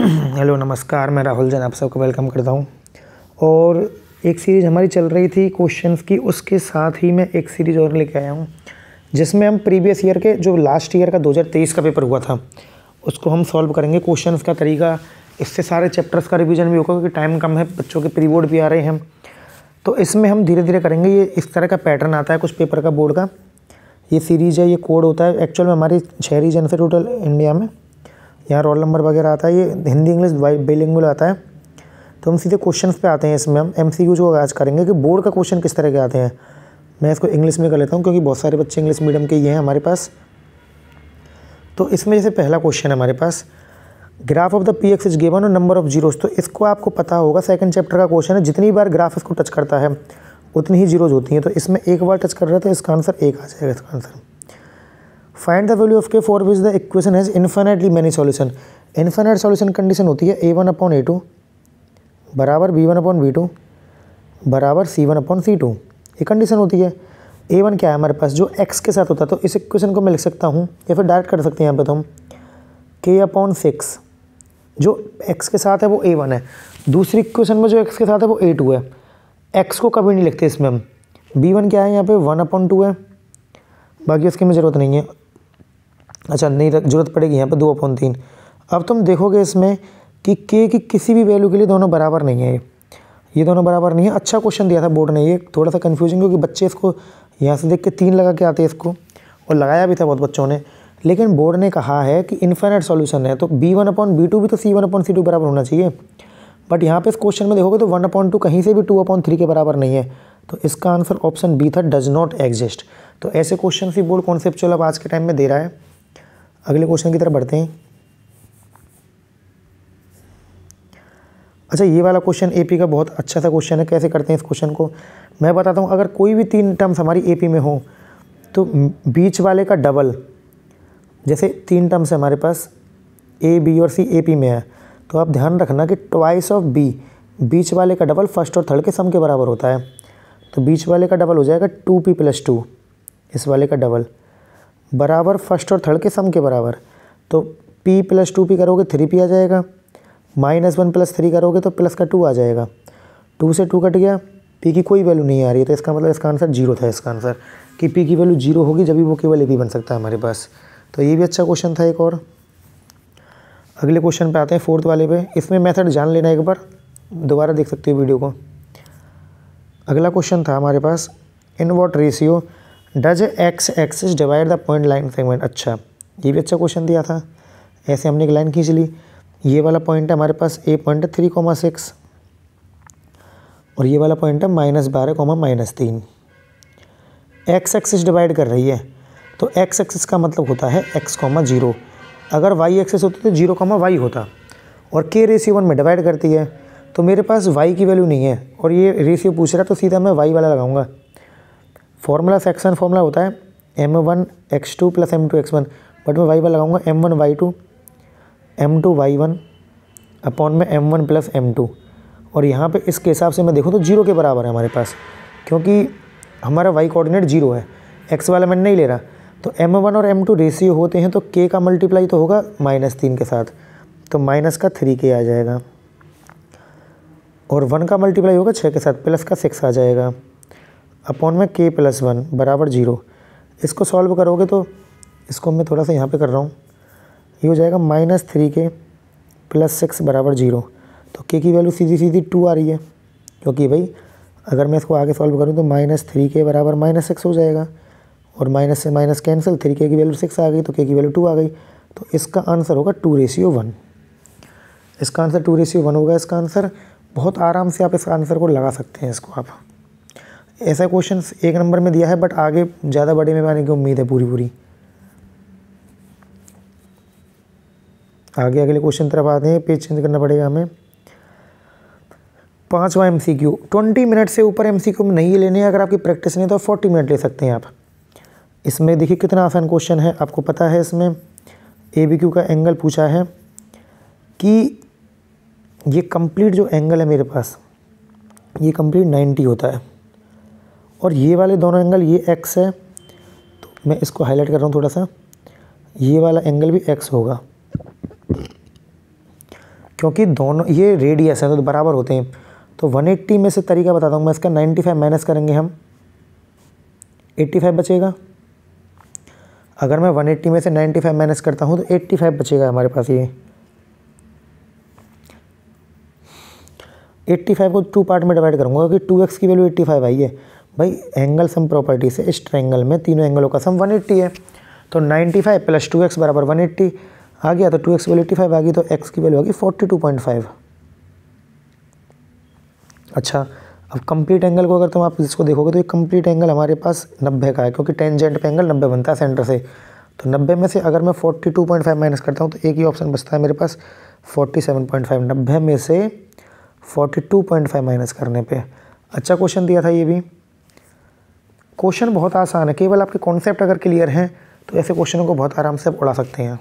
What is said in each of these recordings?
Hello नमस्कार, मैं राहुल जैन आप सबको वेलकम करता हूं। और एक सीरीज़ हमारी चल रही थी क्वेश्चंस की, उसके साथ ही मैं एक सीरीज़ और लेके आया हूं जिसमें हम प्रीवियस ईयर के जो लास्ट ईयर का 2023 का पेपर हुआ था उसको हम सॉल्व करेंगे। क्वेश्चंस का तरीका, इससे सारे चैप्टर्स का रिवीजन भी होगा क्योंकि टाइम कम है, बच्चों के प्री बोर्ड भी आ रहे हैं। तो इसमें हम धीरे धीरे करेंगे। ये इस तरह का पैटर्न आता है कुछ पेपर का बोर्ड का। ये सीरीज़ है, ये कोड होता है। एक्चुअल में हमारी 6 रीजन से टोटल इंडिया में, यहाँ रोल नंबर वगैरह आता है। ये हिंदी इंग्लिश बाइलिंगुअल आता है। तो हम सीधे क्वेश्चंस पे आते हैं। इसमें हम एमसीक्यू जो आज करेंगे कि बोर्ड का क्वेश्चन किस तरह के आते हैं। मैं इसको इंग्लिश में कर लेता हूँ क्योंकि बहुत सारे बच्चे इंग्लिश मीडियम के ये हैं हमारे पास। तो इसमें जैसे पहला क्वेश्चन है हमारे पास, graph of the P X is given और नंबर ऑफ जीरोस। तो इसको आपको पता होगा, सेकंड चैप्टर का क्वेश्चन है। जितनी बार ग्राफ इसको टच करता है उतनी ही जीरोज होती हैं। तो इसमें एक बार टच कर रहा है तो इसका आंसर 1 आ जाएगा। इसका answer find the value of K for which the equation has infinitely many solution. Infinite solution condition होती है a1/a2 बराबर b1/b2 बराबर c1/c2। ये कंडीशन होती है। a1 क्या है हमारे पास, जो x के साथ होता है। तो इस इक्वेशन को मैं लिख सकता हूँ या फिर डायरेक्ट कर सकते हैं यहाँ पे। तो हम k/6 जो x के साथ है वो a1 है। दूसरी इक्वेशन में जो x के साथ है वो a2 है। x को कभी नहीं लिखते इसमें हम। b1 क्या है यहाँ पे 1/2 है, बाकी उसकी में ज़रूरत नहीं है। अच्छा, नहीं ज़रूरत पड़ेगी यहाँ पे 2/3। अब तुम देखोगे इसमें कि k की किसी भी वैल्यू के लिए दोनों बराबर नहीं है। ये दोनों बराबर नहीं है। अच्छा क्वेश्चन दिया था बोर्ड ने। ये थोड़ा सा कन्फ्यूजिंग क्योंकि बच्चे इसको यहाँ से देख के 3 लगा के आते हैं इसको, और लगाया भी था बहुत बच्चों ने। लेकिन बोर्ड ने कहा है कि इन्फिनिट सॉल्यूशन है तो b1/b2 भी तो c1/c2 बराबर होना चाहिए। बट यहाँ पे इस क्वेश्चन में देखोगे तो 1/2 कहीं से भी 2/3 के बराबर नहीं है। तो इसका आंसर ऑप्शन बी था, डज नॉट एग्जिस्ट। तो ऐसे क्वेश्चन ही बोर्ड कॉन्सेप्चुअल अब आज के टाइम में दे रहा है। अगले क्वेश्चन की तरफ बढ़ते हैं। अच्छा, ये वाला क्वेश्चन एपी का बहुत अच्छा सा क्वेश्चन है। कैसे करते हैं इस क्वेश्चन को मैं बताता हूँ। अगर कोई भी 3 टर्म्स हमारी एपी में हो तो बीच वाले का डबल, जैसे 3 टर्म्स है हमारे पास ए बी और सी एपी में है, तो आप ध्यान रखना कि ट्वाइस ऑफ बी, बीच वाले का डबल फर्स्ट और थर्ड के सम के बराबर होता है। तो बीच वाले का डबल हो जाएगा 2p+2, इस वाले का डबल बराबर फर्स्ट और थर्ड के सम के बराबर। तो p+2p करोगे 3p आ जाएगा, -1 + 3 करोगे तो प्लस का 2 आ जाएगा। 2 से 2 कट गया, p की कोई वैल्यू नहीं आ रही है। तो इसका मतलब इसका आंसर 0 था। इसका आंसर कि p की वैल्यू 0 होगी जब भी वो केवल AP बन सकता है हमारे पास। तो ये भी अच्छा क्वेश्चन था एक और। अगले क्वेश्चन पे आते हैं, 4th वाले पे। इसमें मेथड जान लेना, एक बार दोबारा देख सकते हो वीडियो को। अगला क्वेश्चन था हमारे पास, in what ratio does X axis divide the point line segment. अच्छा, ये भी अच्छा क्वेश्चन दिया था। ऐसे हमने एक लाइन खींच ली। ये वाला पॉइंट है हमारे पास, ए पॉइंट है 3,6 और ये वाला पॉइंट है -12, -3। एक्स एक्सिस डिवाइड कर रही है तो एक्स एक्सिस का मतलब होता है x, 0। अगर y एक्सिस होती तो 0, y होता। और k रेशियो 1 में डिवाइड करती है तो मेरे पास y की वैल्यू नहीं है और ये रेशियो पूछ रहा है तो सीधा मैं y वाला लगाऊंगा। फॉर्मूला सेक्शन फॉर्मूला होता है m1x2 + m2x1, बट मैं y वाला लगाऊंगा m1y2 m2y1 अपॉन में m1 + m2। और यहाँ पे इसके हिसाब से मैं देखूँ तो 0 के बराबर है हमारे पास, क्योंकि हमारा y कोऑर्डिनेट 0 है, x वाला मैं नहीं ले रहा। तो m1 और m2 रेशियो होते हैं तो k का मल्टीप्लाई तो होगा -3 के साथ, तो -3k आ जाएगा। और 1 का मल्टीप्लाई होगा 6 के साथ, +6 आ जाएगा अपॉन में k + 1 बराबर 0। इसको सॉल्व करोगे तो इसको मैं थोड़ा सा यहाँ पे कर रहा हूँ, ये हो जाएगा -3k + 6 बराबर 0। तो k की वैल्यू सीधी सीधी 2 आ रही है, क्योंकि भाई अगर मैं इसको आगे सॉल्व करूँ तो -3k बराबर -6 हो जाएगा और माइनस से माइनस कैंसिल, 3k की वैल्यू 6 आ गई तो k की वैल्यू 2 आ गई। तो इसका आंसर होगा 2:1। इसका आंसर 2:1 होगा। इसका आंसर बहुत आराम से आप इस आंसर को लगा सकते हैं। इसको आप ऐसा क्वेश्चन 1 नंबर में दिया है, बट आगे ज़्यादा बड़े में आने की उम्मीद है पूरी। आगे अगले क्वेश्चन तरफ आते हैं। पेज चेंज करना पड़ेगा हमें। 5वां MCQ। 20 मिनट से ऊपर MCQ में नहीं लेने। अगर आपकी प्रैक्टिस नहीं तो 40 मिनट ले सकते हैं आप। इसमें देखिए कितना आसान क्वेश्चन है, आपको पता है। इसमें ABQ का एंगल पूछा है कि ये कंप्लीट जो एंगल है मेरे पास, ये कंप्लीट 90 होता है और ये वाले दोनों एंगल, ये x है तो मैं इसको हाईलाइट कर रहा हूँ थोड़ा सा, ये वाला एंगल भी x होगा। क्योंकि दोनों ये रेडियस है तो बराबर होते हैं। तो 180 में से तरीका बताता हूँ मैं इसका, 95 माइनस करेंगे हम, 85 बचेगा। अगर मैं 180 में से 95 माइनस करता हूँ तो 85 बचेगा हमारे पास। ये 85 को 2 पार्ट में डिवाइड करूँगा क्योंकि 2x की वैल्यू 85 आई है। भाई एंगल सम प्रॉपर्टी से इस ट्रायंगल में तीनों एंगलों का सम 180 है। तो 95 प्लस 2x बराबर 180 आ गया। तो 2x की वैल्यू 85 आ गई, तो x की वैल्यू आ गई 42.5। अच्छा, अब कंप्लीट एंगल को अगर तुम आप इसको देखोगे तो ये कंप्लीट एंगल हमारे पास 90 का है, क्योंकि टेंजेंट पे एंगल 90 बनता है सेंटर से। तो 90 में से अगर मैं 42.5 माइनस करता हूँ तो एक ही ऑप्शन बचता है मेरे पास 47.5। 90 में से 42.5 माइनस करने पे। अच्छा क्वेश्चन दिया था ये भी। क्वेश्चन बहुत आसान है, केवल आपके कॉन्सेप्ट अगर क्लियर हैं तो ऐसे क्वेश्चनों को बहुत आराम से आप उड़ा सकते हैं।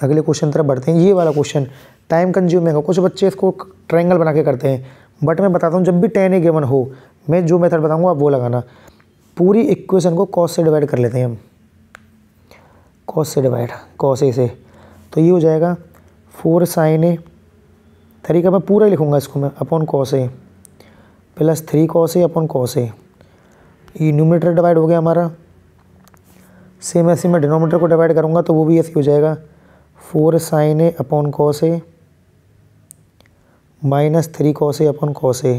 अगले क्वेश्चन तरफ बढ़ते हैं। ये वाला क्वेश्चन टाइम कंज्यूमिंग है, कुछ बच्चे इसको ट्रायंगल बना के करते हैं, बट मैं बताता हूँ जब भी 10 गिवन हो, मैं जो मेथड बताऊँगा आप वो लगाना। पूरी इक्वेशन को कॉस से डिवाइड कर लेते हैं हम, कॉस से डिवाइड, कॉस ए से। तो ये हो जाएगा 4 साइन ए, तरीका मैं पूरा लिखूँगा इसको मैं, upon cos A plus 3 cos A upon cos A. ये न्यूमरेटर डिवाइड हो गया हमारा। सेम ऐसे मैं डिनोमिनेटर को डिवाइड करूँगा तो वो भी ऐसे हो जाएगा 4 sign A upon cos A minus 3 cos A upon cos A.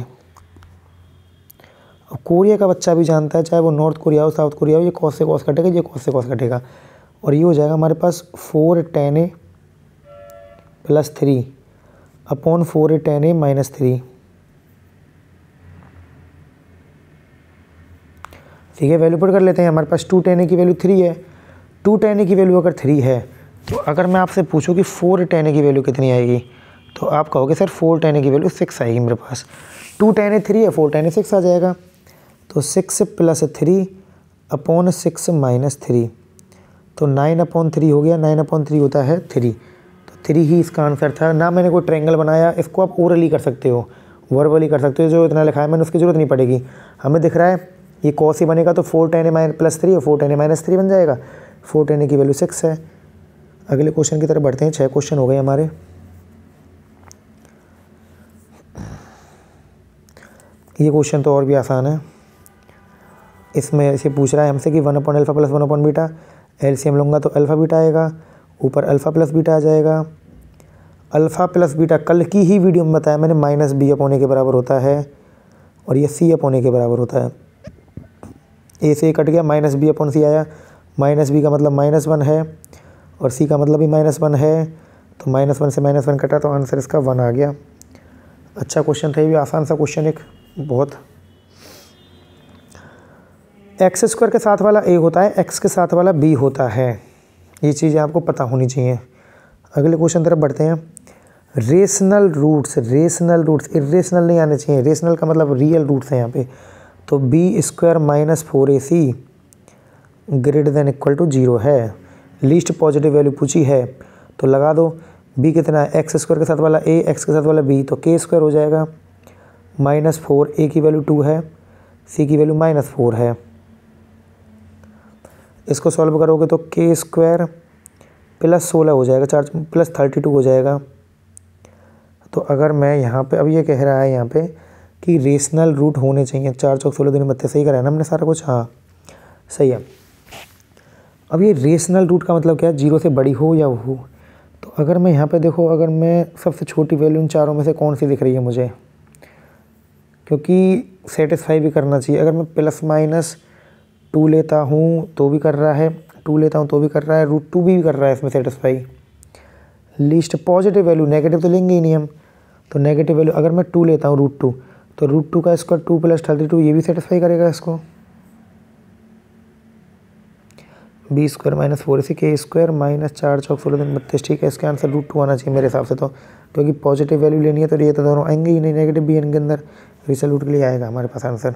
अब कोरिया का बच्चा भी जानता है, चाहे वो नॉर्थ कोरिया हो साउथ कोरिया हो, ये कॉस से कॉस कटेगा, ये कॉस से कॉस कटेगा, और ये हो जाएगा हमारे पास 4 tan ए प्लस 3 अपॉन 4 tan ए माइनस 3। ठीक है, वैल्यू पुट कर लेते हैं। हमारे पास 2 tan ए की वैल्यू 3 है। 2 tan ए की वैल्यू अगर 3 है तो अगर मैं आपसे पूछूं कि 4 tan ए की वैल्यू कितनी आएगी तो आप कहोगे सर 4 tan ए की वैल्यू 6 आएगी मेरे पास। 2 tan ए 3 है, 4 tan ए 6 आ जाएगा। तो 6 प्लस 3 अपॉन 6 माइनस 3, तो 9 अपॉन 3 हो गया। 9 अपॉन 3 होता है 3, तो 3 ही इसका आंसर था। ना मैंने कोई ट्रायंगल बनाया, इसको आप ओरली कर सकते हो, वर्बली कर सकते हो। जो इतना लिखा है मैंने उसकी ज़रूरत नहीं पड़ेगी। हमें दिख रहा है ये कॉस ही बनेगा तो 4 tan ए प्लस 3 और 4 tan ए माइनस 3 बन जाएगा। 4 tan ए की वैल्यू 6 है। अगले क्वेश्चन की तरफ बढ़ते हैं। 6 क्वेश्चन हो गए हमारे। ये क्वेश्चन तो और भी आसान है। इसमें इसे पूछ रहा है हमसे कि 1 upon alpha plus 1 upon beta, LCM लूँगा तो अल्फ़ा बीटा आएगा, ऊपर अल्फ़ा प्लस बीटा आ जाएगा। अल्फ़ा प्लस बीटा कल की ही वीडियो में बताया मैंने, माइनस बी अपॉन ए के बराबर होता है, और ये सी अपॉन ए के बराबर होता है। ए से कट गया, माइनस बी अपॉन सी आया। माइनस बी का मतलब -1 है और सी का मतलब भी -1 है, तो -1 से -1 कटा तो आंसर इसका 1 आ गया। अच्छा क्वेश्चन था ये भी, आसान सा क्वेश्चन एक बहुत। एक्स स्क्वायर के साथ वाला ए होता है, एक्स के साथ वाला बी होता है। ये चीज़ें आपको पता होनी चाहिए। अगले क्वेश्चन तरफ बढ़ते हैं। Rational roots, rational roots irrational नहीं आने चाहिए, रेशनल का मतलब रियल रूट्स हैं यहाँ पे। तो B square minus 4ac greater than equal to 0 है। लीस्ट पॉजिटिव वैल्यू पूछी है तो लगा दो। बी कितना है, एक्स स्क्वायर के साथ वाला ए, एक्स के साथ वाला बी, तो के स्क्वायर हो जाएगा -4, ए की वैल्यू 2 है, सी की वैल्यू -4 है। इसको सॉल्व करोगे तो के स्क्वायर प्लस 16 हो जाएगा, 4 प्लस 32 हो जाएगा। तो अगर मैं यहाँ पे, अब ये कह रहा है यहाँ पे कि रेशनल रूट होने चाहिए। 4 चौक 16 दूनी 32, सही कराया ना हमने सारा कुछ? हाँ सही है। अब ये रेशनल रूट का मतलब क्या है, 0 से बड़ी हो या हो। तो अगर मैं यहाँ पे देखो, अगर मैं सबसे छोटी वैल्यू इन चारों में से कौन सी दिख रही है मुझे, क्योंकि सेटिस्फाई भी करना चाहिए। अगर मैं +-2 लेता हूँ तो भी कर रहा है, 2 लेता हूँ तो भी कर रहा है, √2 भी कर रहा है इसमें satisfy. Least positive value, negative तो लेंगे ही नहीं हम, तो नेगेटिव वैल्यू अगर मैं 2 लेता हूँ √2, तो √2 का स्क्वायर 2 + 32 ये भी सेटिस्फाई करेगा इसको। बी स्क्वायर -4ac के स्क्वायर -4 चौक 16 दूनी 32, ठीक है। इसका आंसर √2 आना चाहिए मेरे हिसाब से, तो क्योंकि पॉजिटिव वैल्यू लेनी है तो ये तो दोनों आएंगे ही नहीं, नेगेटिव भी इनके अंदर, रेशनल रूट के लिए आएगा हमारे पास आंसर।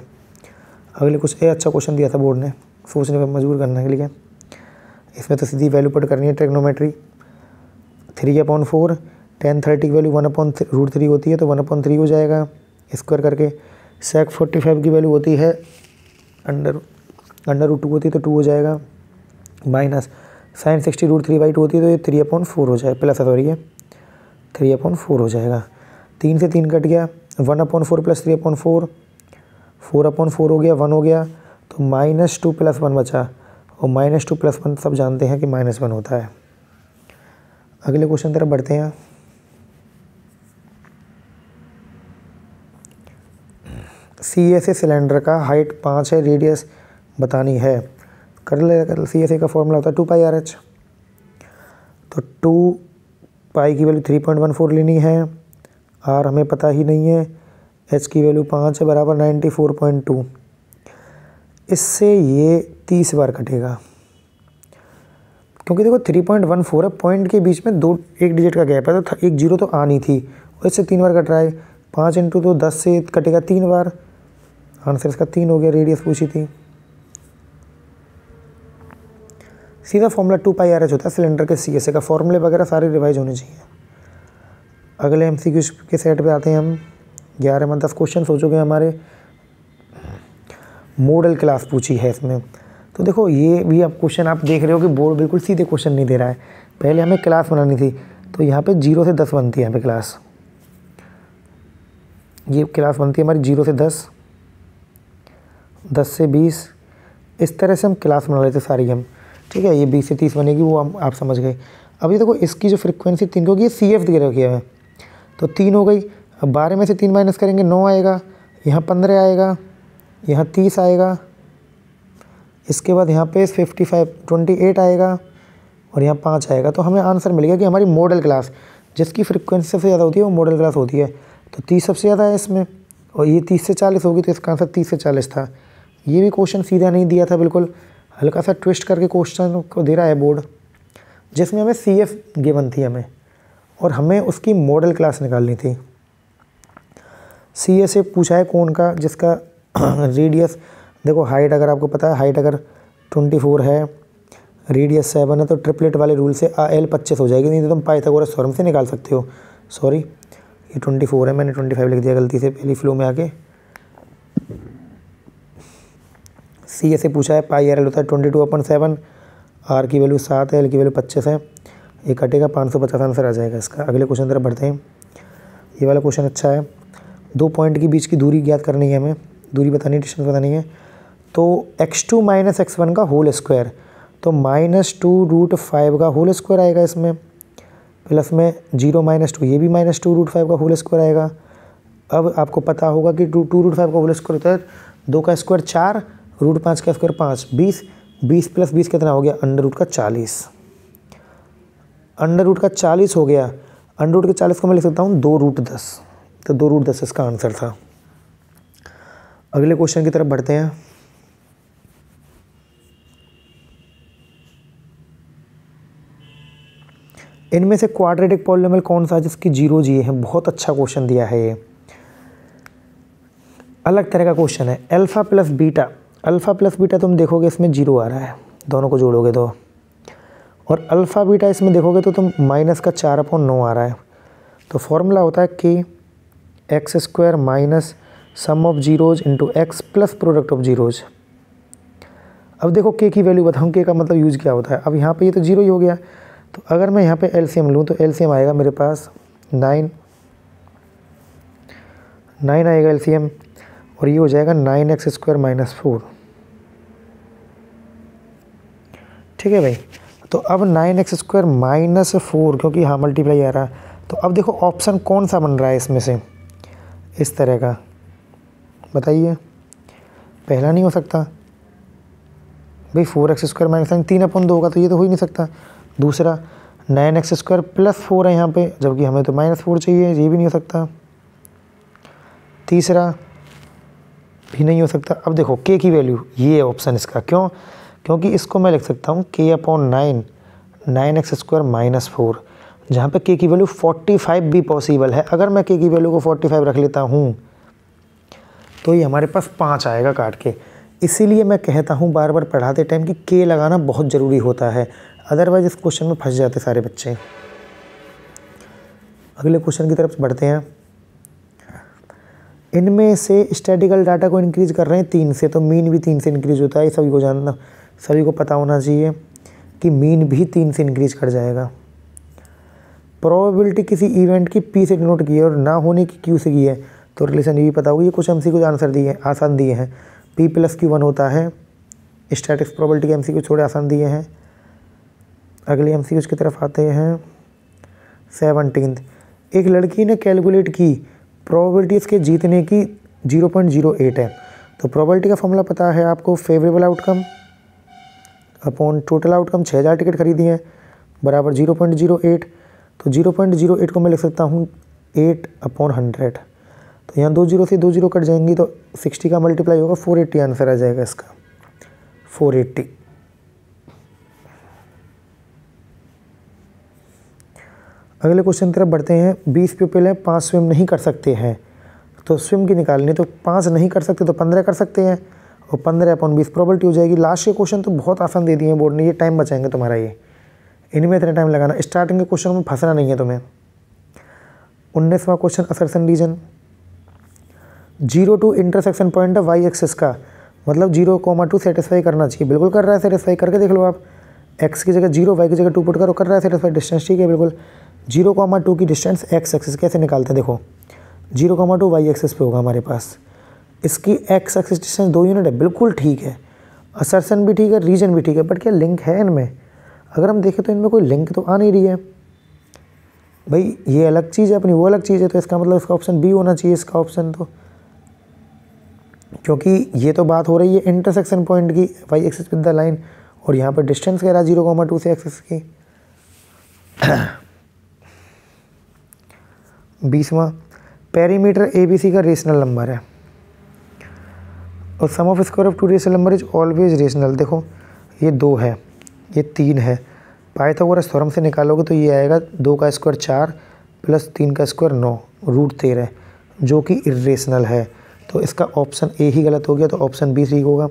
अगले कुछ अच्छा क्वेश्चन दिया था बोर्ड ने, सोचने पर मजबूर करने के लिए। इसमें तो सीधी वैल्यू पुट करनी है, ट्रिग्नोमेट्री। 3/4 tan 30 की वैल्यू 1/√3 होती है, तो 1/3 हो जाएगा स्क्वायर करके। sec 45 की वैल्यू होती है अंडर √2 होती है, तो 2 हो जाएगा। माइनस साइन 60√3/2 होती है तो ये 3/4 हो जाए प्लस, सॉरी ये 3/4 हो जाएगा। 3 से 3 कट गया, 1/4 प्लस 3/4, 4/4 हो गया, 1 हो गया, तो -2 + 1 बचा, और -2 + 1 सब जानते हैं कि -1 होता है। अगले क्वेश्चन तरफ बढ़ते हैं। CSA सिलेंडर का हाइट 5 है, रेडियस बतानी है। कर ले, CSA का फॉर्मूला होता है 2πRH। तो 2π की वैल्यू 3.14 लेनी है, R हमें पता ही नहीं है, H की वैल्यू 5 है, बराबर 94.2। इससे ये 30 बार कटेगा, क्योंकि देखो 3.14 है, पॉइंट के बीच में एक डिजिट का गैप है, तो एक जीरो तो आनी थी, और इससे 3 बार कट रहा है। 5 × तो 10 से कटेगा 3 बार, आंसर इसका 3 हो गया। रेडियस पूछी थी। सीधा फॉर्मूला 2πRH होता है सिलेंडर के CSA का। फॉर्मूले वगैरह सारे रिवाइज होने चाहिए। अगले MCQ के सेट पे आते हैं हम। 11 में 10 क्वेश्चन हो चुके हैं हमारे। मॉडल क्लास पूछी है इसमें, तो देखो ये भी अब क्वेश्चन आप देख रहे हो कि बोर्ड बिल्कुल सीधे क्वेश्चन नहीं दे रहा है। पहले हमें क्लास बनानी थी, तो यहाँ पे 0 से 10 बनती है। यहाँ पे क्लास, ये क्लास बनती है हमारी 0 से 10, 10 से 20, इस तरह से हम क्लास बना लेते सारी हम, ठीक है। ये 20 से 30 बनेगी, वो हम आप समझ गए। अब ये देखो इसकी जो फ्रीक्वेंसी 3 होगी, ये CF दे रखी है, तो 3 हो गई। अब 12 में से 3 माइनस करेंगे, 9 आएगा, यहाँ 15 आएगा, यहाँ 30 आएगा, इसके बाद यहाँ पे 28 आएगा, और यहाँ 5 आएगा। तो हमें आंसर मिल गया कि हमारी मॉडल क्लास जिसकी फ्रीक्वेंसी सबसे ज़्यादा होती है वो मॉडल क्लास होती है। तो 30 सबसे ज़्यादा है इसमें, और ये 30 से 40 होगी, तो इसका आंसर 30 से 40 था। ये भी क्वेश्चन सीधा नहीं दिया था, बिल्कुल हल्का सा ट्विस्ट करके क्वेश्चन को दे रहा है बोर्ड, जिसमें हमें CF गिवन थी हमें, और हमें उसकी मॉडल क्लास निकालनी थी। CSA पूछा है कौन का, जिसका रेडियस देखो, हाइट अगर आपको पता है, हाइट अगर 24 है, रेडियस 7 है, तो ट्रिपलेट वाले रूल से L 25 हो जाएगी, नहीं तो तुम पाइथागोरस थ्योरम से निकाल सकते हो। सॉरी, ये 24 है, मैंने 25 लिख दिया गलती से पहली फ्लो में आके। CSA पूछा है, πRL होता है 22/7, R की वैल्यू 7 है, L की वैल्यू 25 है, ये कटेगा 550 आंसर आ जाएगा इसका। अगले क्वेश्चन तरफ बढ़ते हैं। ये वाला क्वेश्चन अच्छा है। 2 पॉइंट के बीच की दूरी ज्ञात करनी है हमें, दूरी बतानी है, डिस्टेंस बतानी है। तो x2 - x1 का होल स्क्वायर, तो -2√5 का होल स्क्वायर आएगा इसमें, प्लस में 0 - 2, ये भी -2√5 का होल स्क्वायर आएगा। अब आपको पता होगा कि 2√5 का होल स्क्वायर होता है 2 का स्क्वायर 4, √5 का स्क्वायर 5, 20, 20 + 20 कितना हो गया, √40। √40 हो गया। √40 को मैं लिख सकता हूँ 2√10, तो 2√10 इसका आंसर था। अगले क्वेश्चन की तरफ बढ़ते हैं। इनमें से क्वाड्रेटिक पॉलिनोमियल कौन सा है जिसकी 0 जी है? बहुत अच्छा क्वेश्चन दिया है ये, अलग तरह का क्वेश्चन है। अल्फ़ा प्लस बीटा तुम देखोगे इसमें 0 आ रहा है, दोनों को जोड़ोगे तो, और अल्फ़ा बीटा इसमें देखोगे तो तुम -4/9 आ रहा है। तो फॉर्मूला होता है कि x² - sum of zeros into x plus product of zeros. अब देखो k की वैल्यू बताऊँ, k का मतलब यूज़ क्या होता है। अब यहाँ पे ये तो 0 ही हो गया, तो अगर मैं यहाँ पे LCM लूँ तो LCM आएगा मेरे पास 9 आएगा LCM, और ये हो जाएगा 9x² - 4। ठीक है भाई, तो अब 9x² - 4, क्योंकि हाँ मल्टीप्लाई आ रहा है, तो अब देखो ऑप्शन कौन सा बन रहा है इसमें से, इस तरह का बताइए। पहला नहीं हो सकता भाई, 4x² - 9 3/2 होगा, तो ये तो हो ही नहीं सकता। दूसरा 9x² + 4 है यहाँ पे, जबकि हमें तो -4 चाहिए, ये भी नहीं हो सकता। तीसरा भी नहीं हो सकता। अब देखो k की वैल्यू, ये ऑप्शन इसका, क्यों? क्योंकि इसको मैं लिख सकता हूँ k/9 9x² - 4, जहाँ पे k की वैल्यू 45 भी पॉसिबल है। अगर मैं k की वैल्यू को 45 रख लेता हूँ तो ये हमारे पास 5 आएगा काट के। इसीलिए मैं कहता हूँ बार बार पढ़ाते टाइम कि k लगाना बहुत ज़रूरी होता है, अदरवाइज इस क्वेश्चन में फंस जाते सारे बच्चे। अगले क्वेश्चन की तरफ बढ़ते हैं। इनमें से स्टैटिकल डाटा को इंक्रीज़ कर रहे हैं 3 से, तो मीन भी 3 से इंक्रीज़ होता है, सभी को जानना, सभी को पता होना चाहिए। कि मीन भी 3 से इंक्रीज कर जाएगा। प्रोबेबिलिटी किसी इवेंट की पी से डिनोट की है और ना होने की क्यू से की है, तो रिलेशन ये भी पता होगी। ये कुछ MCQ आंसर दिए हैं, आसान दिए हैं। P+Q1 होता है। स्टैटिक्स प्रोबेबिलिटी के MCQ थोड़े आसान दिए हैं। अगले MCQ की तरफ आते हैं। 17 एक लड़की ने कैलकुलेट की प्रोबेबिलिटी इसके जीतने की 0.08 है। तो प्रोबेबिलिटी का फॉर्मूला पता है आपको, favourable outcome upon total outcome. 6000 ticket खरीदी हैं बराबर 0.08। तो 0.08 को मैं लिख सकता हूँ 8/100। तो यहाँ 2 0 से 2 0 कट जाएंगी, तो 60 का मल्टीप्लाई होगा 480 आंसर आ जाएगा इसका, 480। अगले क्वेश्चन की तरफ बढ़ते हैं। 20 पीपल हैं, 5 स्विम नहीं कर सकते हैं, तो स्विम की निकालनी, तो 5 नहीं कर सकते तो 15 कर सकते हैं, और 15/20 प्रोबेबिलिटी हो जाएगी। लास्ट के क्वेश्चन तो बहुत आसान दे दिए हैं बोर्ड ने, ये टाइम बचाएंगे तुम्हारा, ये इनमें इतना टाइम लगाना। स्टार्टिंग के क्वेश्चन में फंसना नहीं है तुम्हें। 19वां question assertion reason. 0 intersection point है वाई एक्सिस का, मतलब 0,2 सेटिस्फाई करना चाहिए। बिल्कुल कर रहा है सेटिस्फाई, करके देख लो आप। एक्स की जगह 0, वाई की जगह 2 पुट करो, कर रहा है सेटिस्फाई। डिस्टेंस ठीक है बिल्कुल। 0,2 की डिस्टेंस एक्स एक्सिस कैसे निकालते हैं, देखो 0,2 वाई एक्सिस पे होगा हमारे पास। इसकी एक्स एक्सिस डिस्टेंस 2 यूनिट है, बिल्कुल ठीक है। असर्शन भी ठीक है, रीजन भी ठीक है, बट क्या लिंक है इनमें? अगर हम देखें तो इनमें कोई लिंक तो आ नहीं रही है भाई। ये अलग चीज़ है अपनी, वो अलग चीज़ है, तो इसका मतलब इसका ऑप्शन बी होना चाहिए इसका ऑप्शन, तो क्योंकि ये तो बात हो रही है इंटरसेक्शन पॉइंट की Y axis with the line, और यहाँ पर डिस्टेंस कह रहा है 0,2 से एक्सिस की। 20वां पेरीमीटर ABC का रेशनल नंबर है, और sum of square of 2 rational number is always rational. देखो ये 2 है, ये 3 है। पाइथागोरस थ्योरम से निकालोगे तो ये आएगा 2 का स्क्वायर 4 प्लस 3 का स्क्वायर 9 √13, जो कि इर्रेशनल है। तो इसका ऑप्शन ए ही गलत हो गया, तो ऑप्शन बी ठीक होगा।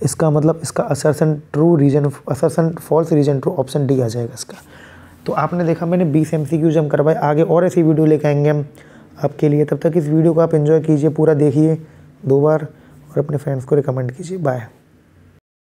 इसका मतलब इसका assertion true, reason assertion false, reason true, option D आ जाएगा इसका। तो आपने देखा मैंने 20 MCQ हम करवाए, आगे और ऐसी वीडियो लेके आएंगे हम आपके लिए। तब तक इस वीडियो को आप एंजॉय कीजिए, पूरा देखिए 2 बार, और अपने फ्रेंड्स को रिकमेंड कीजिए। बाय।